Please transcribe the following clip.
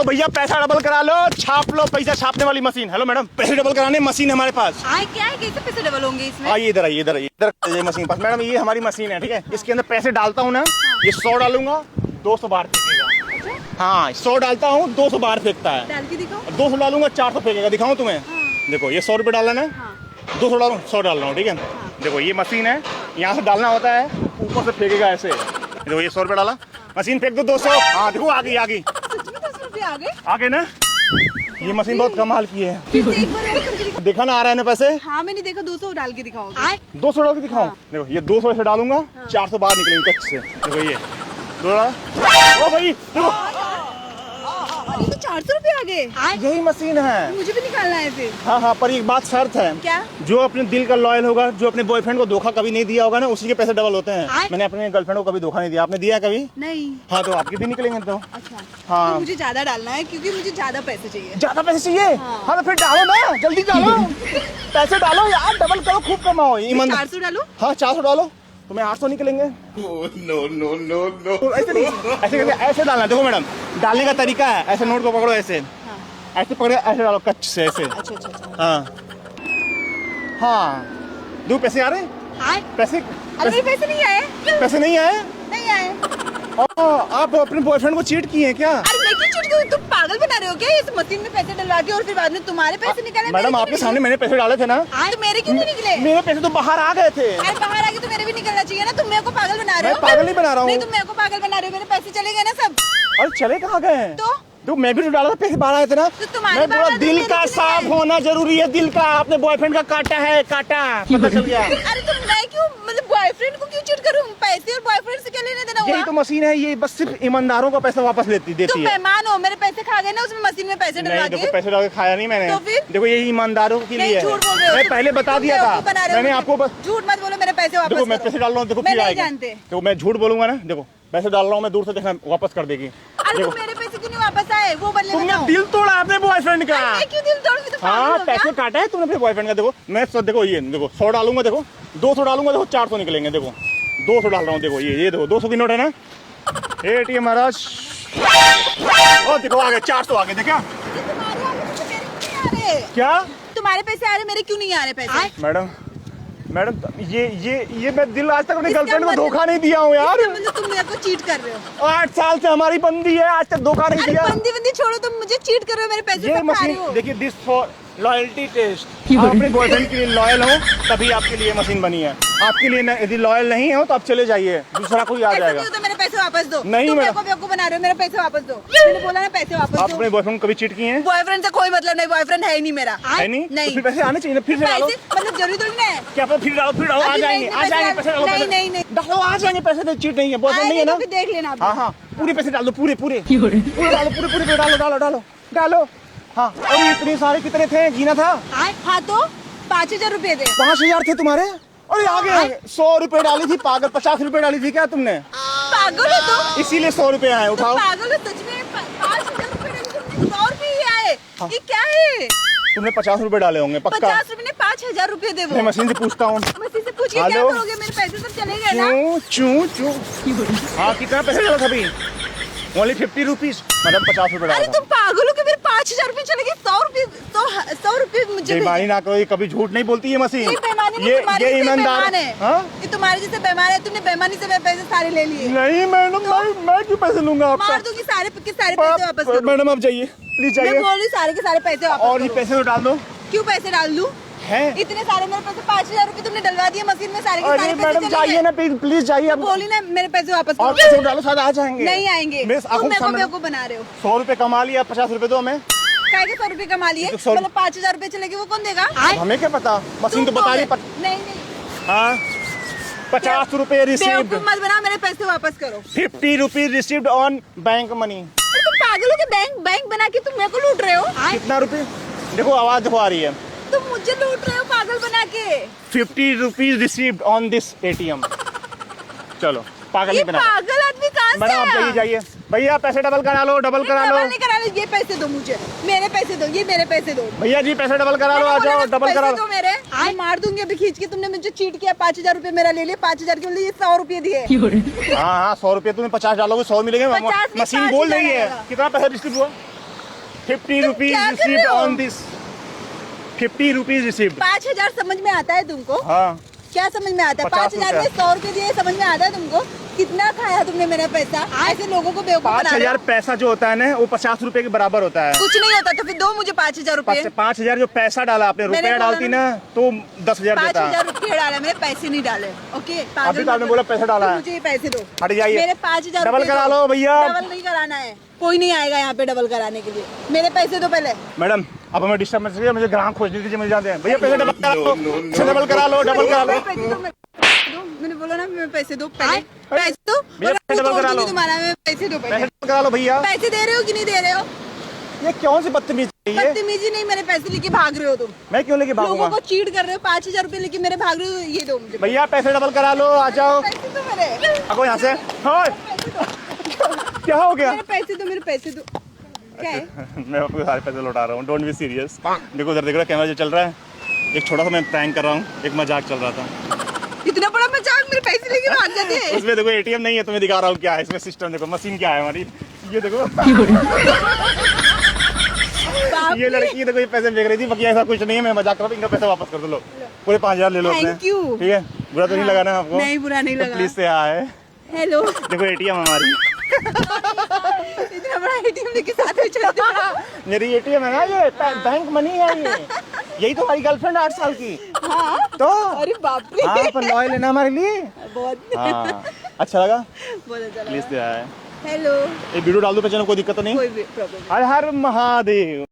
लो भैया, पैसा डबल करा लो, छाप लो, पैसा छापने वाली मशीन। हेलो मैडम, पैसे डबल कराने मशीन हमारे पास। क्या है, कैसे पैसे डबल होंगे इसमें? आइए इधर, आइए इधर, आइए इधर, ये मशीन पास। मैडम ये हमारी मशीन है, ठीक है। इसके अंदर पैसे डालता हूँ ना, ये 100 डालूंगा 200 बार फेंकेगा। हाँ 100 डालता हूँ 200 बार फेंकता है। डाल के दिखाओ। 200 डालूंगा 400 फेंकेगा। दिखाऊं तुम्हें? देखो ये 100 रुपये डालना है, 200 डालूँ 100 डाल रहा हूँ, ठीक है। देखो ये मशीन है, यहाँ से डालना होता है, ऊपर से फेंकेगा ऐसे। देखो ये 100 रुपये डाला, मशीन फेंक दो 200। हाँ देखो आ गई, आ गई, आगे ना। ये मशीन बहुत कमाल की है। देखा ना आ रहा है ना पैसे? हाँ मैंने देखा। 200 डाल के दिखाओ। 200 डाल के दिखाऊं? देखो ये 200 ऐसे डालूंगा, 400 बाहर निकलेंगे कच्चे से। देखो ये ओ भाई देखो, अरे तो 400 रुपए आ गए। यही मशीन है। मुझे भी निकालना है फिर। हाँ हाँ, पर एक बात शर्त है। क्या? जो अपने दिल का लॉयल होगा, जो अपने बॉयफ्रेंड को धोखा कभी नहीं दिया होगा ना, उसी के पैसे डबल होते हैं। मैंने अपने गर्लफ्रेंड को कभी धोखा नहीं दिया। आपने दिया कभी? नहीं। हाँ तो आपके भी निकलेंगे तो। अच्छा हाँ तो मुझे ज्यादा डालना है क्योंकि मुझे ज्यादा पैसे चाहिए। ज्यादा पैसे चाहिए? हाँ तो फिर डालो ना, जल्दी डालो। पैसे डालो यार, डबल करो, खूब कमाओ। 400 डालो। हाँ 400 डालो, तुम्हें 800 निकलेंगे। नो ऐसे नहीं, ऐसे डालना। देखो मैडम, डालने का तरीका है, ऐसे नोट को पकड़ो, ऐसे ऐसे पकड़ो, ऐसे डालो कच्च से ऐसे। अच्छा। हाँ हाँ, दो पैसे आ रहे? पैसे अरे पैसे नहीं आए। पैसे नहीं आए? नहीं आए। आप अपने बॉयफ्रेंड को चीट किए हैं क्या? अरे मैं क्यों चीट करूं? तुम पागल बना रहे हो क्या? इस मशीन में पैसे डलवा के और फिर बाद में तुम्हारे पैसे निकाले। मैडम आपके सामने मैंने पैसे डाले थे ना। तो मेरे क्यों नहीं निकले? मेरे पैसे तो बाहर आ गए थे। अरे बाहर आके तो मेरे भी निकलना चाहिए ना। तुम मेरे को पागल बना रहे हो। मैं पागल नहीं बना रहा हूँ। नहीं तुम मेरे को पागल बना रहे हो। मेरे पैसे चले गए ना सब। अरे चले कहाँ गए? तो मैं भी तो डाला था, पैसे बाहर आए थे ना। तो तुम्हारे मैं बोला दिल का साफ होना जरूरी है, दिल का। अपने बॉयफ्रेंड का काटा है, काटा पता चल गया। अरे तो मैं क्यों, मतलब बॉयफ्रेंड को क्यों चीट करूं? पैसे और बॉयफ्रेंड से क्या लेने देना हुआ? यही तो मशीन है, ये बस सिर्फ ईमानदारों का पैसा वापस देती है। तुम मेहमान हो, मेरे पैसे खा गए ना उसमें मशीन में पैसे डलवा के। देखो पैसे डाल के खाया नहीं मैंने। तो फिर? देखो यही ईमानदारों के लिए है। झूठ बोल रहे हो। मैं पहले बता दिया था, मैंने आपको। झूठ मत बोलो, मेरे पैसे वापस देखो मैं पैसे डाल रहा हूँ, देखो फिर आएगा। देखो मैं झूठ बोलूंगा ना, देखो पैसे डाल रहा हूँ मैं, दूर से देखना वापस कर देगी। अरे मेरे पैसे क्यों नहीं वापस आए? वो बदले तुमने दिल तोड़ा अपने बॉयफ्रेंड का। मैं क्यों दिल तोड़ूंगी? हाँ पैसे काटा है तुमने अपने बॉयफ्रेंड का। देखो मैं देखो ये देखो 100 डालूंगा, देखो 200 डालूंगा, देखो 400 निकलेंगे। देखो 200 डाल रहा हूँ, देखो ये देखो 200 की नोट है ना। ATM महाराज, और देखो आ गए 400 आ गए। देखा क्या? तुम्हारे पैसे आ रहे, मेरे क्यों नहीं आ रहे पैसे? मैडम ये मैं दिल आज तक अपनी गर्लफ्रेंड को धोखा नहीं दिया हूँ यार। तुम मेरे को चीट कर रहे हो। 8 साल से हमारी बंदी है, आज तक धोखा नहीं दिया। बंदी छोड़ो, तुम मुझे चीट कर रहे हो, मेरे पैसे ये मशीन देखिए, दिस फॉर लॉयल्टी टेस्ट। आप अपने बॉयफ्रेंड के लिए लॉयल हो तभी आपके लिए मशीन बनी है। आपके लिए यदि लॉयल नहीं हो तो आप चले जाइए, दूसरा कोई आ जाएगा। तो मेरे पैसे वापस दो। नहीं तुम मेरे को बेवकूफ बना रहे हो, मेरे पैसे वापस दो। मैंने बोला ना पैसे वापस दो। आप अपने बॉयफ्रेंड को कभी चीट किए हैं? बॉयफ्रेंड से कोई मतलब नहीं, बॉयफ्रेंड है ही नहीं मेरा। है नहीं? तो फिर पैसे आने चाहिए ना, फिर से डालो। मतलब जरूरी थोड़ी ना है। क्या फिर डालो, आ जाएंगे पैसे डालो। नहीं डालो, आ जाएंगे पैसे। चीट नहीं है, बॉयफ्रेंड नहीं है ना। देख लेना। हाँ पूरे पैसे डाल दो, पूरे डालो, पूरे डालो। हाँ और इतने सारे कितने थे, गिना था? हाँ तो 5000 रुपए थे। 5000 थे तुम्हारे? अरे आगे 100 रुपए डाली थी पागल, 50 रुपए डाली थी क्या तुमने? पागल हो तो? इसीलिए 100 रुपए आए, उठाओ। पागल हो सच में? 5000 रुपए डाले तुमने, 100 रुपए ही आए। ये क्या है? तुमने 50 रुपए डाले होंगे पक्का। 50 रुपए ने 5000 रुपए दे। वो मैं मशीन से पूछता हूँ। मशीन से पूछ के क्या करोगे? मेरे पैसे सब चले गए ना। चू हाँ कितना पैसे डाला था अभी? Only 50 rupees. मैडम 50 रुपए डाला। अरे तुम पागल हो कि मेरे 5000 रुपए चले गए? 100 रुपए मुझे बेईमानी ना करो, कभी झूठ नहीं बोलती ये मशीन। ये ईमानदार है। ये तुम्हारे जैसे बेईमान है। तुमने बेईमानी से मेरे पैसे सारे ले लिए। नहीं मैडम, मैं क्यों पैसे लूंगा आपका? मार दूंगी सारे के सारे पैसे वापस करो। मैडम आप जाइए प्लीज, जाइए। मैं बोल रही सारे के सारे पैसे वापस और ये पैसे तो डाल दो। क्यों पैसे डाल दूं? है इतने सारे मेरे पैसे 5000 रुपए तुमने डलवा दिए मशीन में, सारे के सारे पैसे मैडम जाइए ना प्लीज जाइए। बोली ना मेरे पैसे वापस और पैसे डालो, शायद आ जाएंगे। नहीं आएंगे। तुम मेरे को बना रहे हो। 100 रुपए कमा लिया, 50 रुपए दो हमें। काय के 100 रुपए कमा लिए? मतलब 5000 रुपए चले गए, वो कौन देगा? हमें क्या पता, मशीन तो बता रही। नहीं हाँ 50 रुपए रिसीव्ड। मत बना, मेरे पैसे वापस करो। 50 rupees received on bank money. तुम पागल हो कि बैंक बना के तुम मेरे को लूट रहे हो? कितना रुपए? देखो आवाज देखो आ रही है। तुम मुझे लूट रहे हो पागल बना के। 50 rupees received on this ATM। चलो पागल नहीं बना। पागल आदमी कहाँ से? मैडम आप जाइए भैया, पैसे डबल करा लो, डबल करा लो। नहीं करा लो, ये पैसे दो मुझे, मेरे पैसे दो, ये मेरे पैसे दो। भैया जी पैसे डबल करा लो, आ जाओ डबल करा लो। मेरे मार दूंगी अभी खींच के। तुमने मुझे चीट किया, 5000 रुपए मेरा ले लिया। 5000 के बदले 100 रुपए दिए। हाँ 100 रुपए, तुम्हें 50 डालोगे 100 मिलेंगे। मशीन बोल रही है। कितना पैसा रिसीव हुआ? 50 रुपीज क्या कर रहे रिसीव्ड हो? ऑन दिस 50 रुपीज रिसीव्ड 5,000 समझ में आता है तुमको? हाँ क्या समझ में आता है? 50 5,000 में 100 रुपए दिए, समझ में आता है तुमको? कितना खाया तुमने मेरा पैसा? ऐसे लोगों को बेवकूफ बना रहे 5,000 हो। पैसा जो होता है ना वो 50 रुपए के बराबर होता है। कुछ नहीं होता तो फिर दो मुझे 5,000 रुपए। 5,000 जो पैसा डाला आपने, मैंने रुपया बोला डालती ना तो 10,000 देता। 5,000 रुपए डाला, मैंने पैसे नहीं डाले। ओके अभी तो आपने बोला पैसा डाला है। मुझे ये पैसे दो। हट जाइए। मेरे 5,000 डबल करा लो भैया। डबल नहीं कराना है, कोई नहीं आएगा यहाँ पे डबल कराने के लिए। मेरे पैसे दो पहले। मैडम अब हमें डिस्टर्ब मत करिए, मुझे ग्राहक खोजने दीजिए, मुझे जाते हैं भैया। पैसे डबल करा लो, डबल करा लो, डबल करा लो। पैसे दो, मैंने बोला ना मैं पैसे दो पहले। पैसे दो, भैया, मैं डबल तोड़ करा लो। दूंगी तुम्हारा। मैं पैसे दो पैसे पहले। डबल करा लो भैया। पैसे दे रहे हो कि नहीं दे रहे हो? ये कौन सी बदतमीजी है ये? बदतमीजी नहीं, मेरे पैसे लेके भाग रहे हो तुम। मैं क्यों लेके लोगों भागूंगा? को चीट कर रहे हो। 5,000 रुपए लेके मेरे भाग रहे हो, ये दो मुझे। भैया पैसे डबल करा लो, आ जाओ। पैसे दो मेरे। भागो यहाँ से। हाँ, क्या हो गया? मेरे पैसे दो, मेरे पैसे दो। क्या है? मैं आपको सारे पैसे लौटा रहा हूँ, डोंट बी सीरियस। देखो उधर देख रहा कैमरा जो चल रहा है, एक छोटा सा मैं प्रैंक कर रहा हूँ, एक मजाक चल रहा था। इतना बड़ा मजाक, मेरे पैसे लेके भाग जाते हैं। उसमें देखो एटीएम नहीं है, तुम्हें दिखा रहा हूँ क्या है इसमें सिस्टम। देखो मशीन क्या है हमारी, ये देखो। बाप ये लड़की देखो ये पैसे फेंक रही थी, बाकी ऐसा कुछ नहीं है, मैं मजाक कर रहा हूँ। इनका पैसा वापस कर दो, लो पूरे 5,000 ले लो अपने। Thank you। ठीक है, बुरा तो नहीं लगा ना आपको? नहीं, बुरा नहीं लगा। प्लीज से आए। हेलो। देखो एटीएम हमारी। इतना बड़ा एटीएम लेके साथ में चलते हो? मेरी एटीएम है ना, ये बैंक मनी है ये। यही तो हमारी गर्लफ्रेंड 8 साल की। हाँ? तो अरे बाप रे। हाँ पर लॉयल है ना हमारे लिए। बहुत हाँ अच्छा लगा, बहुत अच्छा लगा। प्लीज से आए। हेलो। एक वीडियो डाल दो, पहचानो कोई दिक्कत तो नहीं? कोई भी प्रॉब्लम। हर हर महादेव।